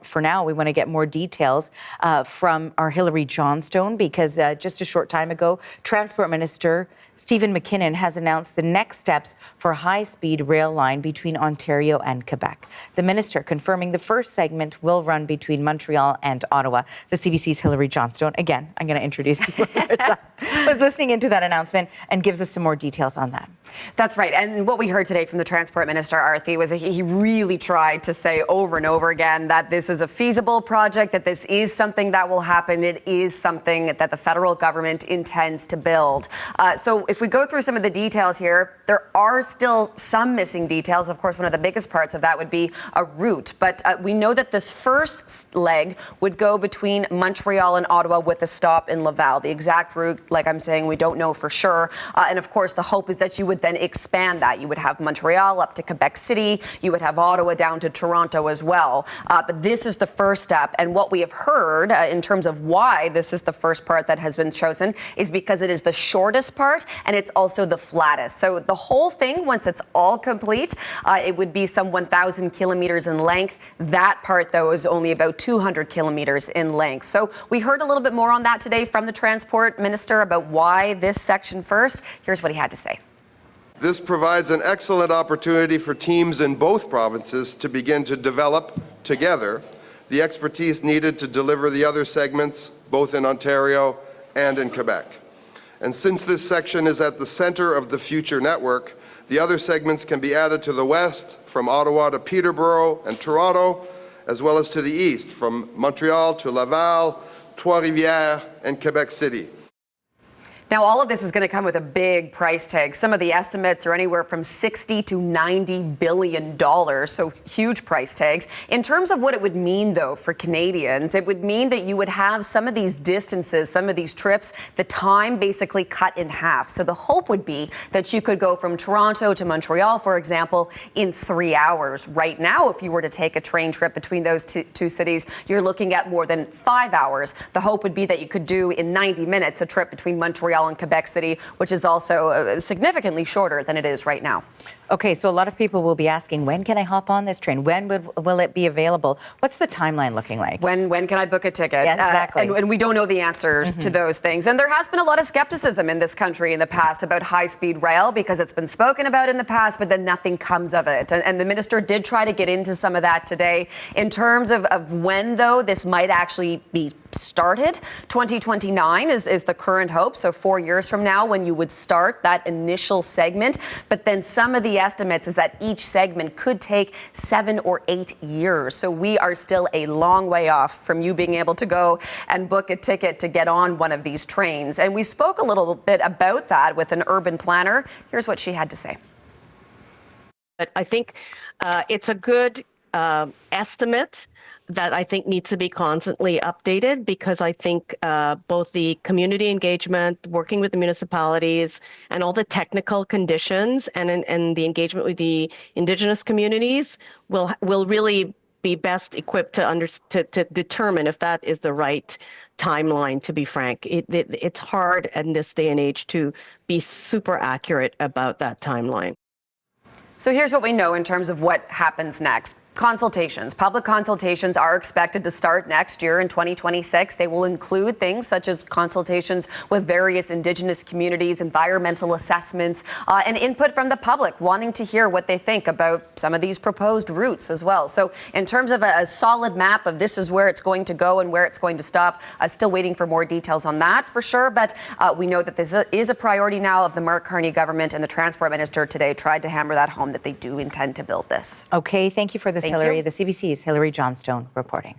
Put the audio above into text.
for now, we want to get more details from our Hilary Johnstone, because just a short time ago, Transport Minister Stephen McKinnon has announced the next steps for a high-speed rail line between Ontario and Quebec. The minister confirming the first segment will run between Montreal and Ottawa. The CBC's Hilary Johnstone, again, I'm going to introduce you, was listening into that announcement and gives us some more details on that. That's right. And what we heard today from the Transport Minister, Arthi, was that he really tried to say over and over again that this is a feasible project, that this is something that will happen. It is something that the federal government intends to build. So if we go through some of the details here, there are still some missing details. Of course, one of the biggest parts of that would be a route. But we know that this first leg would go between Montreal and Ottawa with a stop in Laval. The exact route, like I'm saying, we don't know for sure. And of course, the hope is that you would then expand that. You would have Montreal up to Quebec City. You would have Ottawa down to Toronto as well. But this is the first step. And what we have heard in terms of why this is the first part that has been chosen is because it is the shortest part and it's also the flattest. So the whole thing, once it's all complete, it would be some 1,000 kilometers in length. That part, though, is only about 200 kilometers in length. So we heard a little bit more on that today from the Transport Minister about why this section first. Here's what he had to say. This provides an excellent opportunity for teams in both provinces to begin to develop together the expertise needed to deliver the other segments, both in Ontario and in Quebec. And since this section is at the center of the future network, the other segments can be added to the west from Ottawa to Peterborough and Toronto, as well as to the east from Montreal to Laval, Trois-Rivières, and Quebec City. Now, all of this is going to come with a big price tag. Some of the estimates are anywhere from $60 to $90 billion, so huge price tags. In terms of what it would mean, though, for Canadians, it would mean that you would have some of these distances, some of these trips, the time basically cut in half. So the hope would be that you could go from Toronto to Montreal, for example, in 3 hours. Right now, if you were to take a train trip between those two cities, you're looking at more than 5 hours. The hope would be that you could do in 90 minutes a trip between Montreal and Quebec City, which is also significantly shorter than it is right now. Okay, so a lot of people will be asking, when can I hop on this train? When will it be available? What's the timeline looking like? When can I book a ticket? Yeah, exactly. And we don't know the answers to those things. And there has been a lot of skepticism in this country in the past about high-speed rail because it's been spoken about in the past, but then nothing comes of it. And the minister did try to get into some of that today. In terms of when, though, this might actually be started, 2029 is the current hope. So 4 years from now when you would start that initial segment. But then some of the estimates is that each segment could take 7 or 8 years. So we are still a long way off from you being able to go and book a ticket to get on one of these trains. And we spoke a little bit about that with an urban planner. Here's what she had to say. But I think it's a good estimate that I think needs to be constantly updated, because I think both the community engagement, working with the municipalities, and all the technical conditions and the engagement with the Indigenous communities will really be best equipped to determine if that is the right timeline, to be frank. It's hard in this day and age to be super accurate about that timeline. So here's what we know in terms of what happens next. Consultations. Public consultations are expected to start next year in 2026. They will include things such as consultations with various Indigenous communities, environmental assessments, and input from the public wanting to hear what they think about some of these proposed routes as well. So in terms of a solid map of this is where it's going to go and where it's going to stop, still waiting for more details on that for sure. But we know that this is a priority now of the Mark Carney government, and the Transport Minister today tried to hammer that home that they do intend to build this. Okay, thank you for this, Hilary. The CBC's Hilary Johnstone reporting.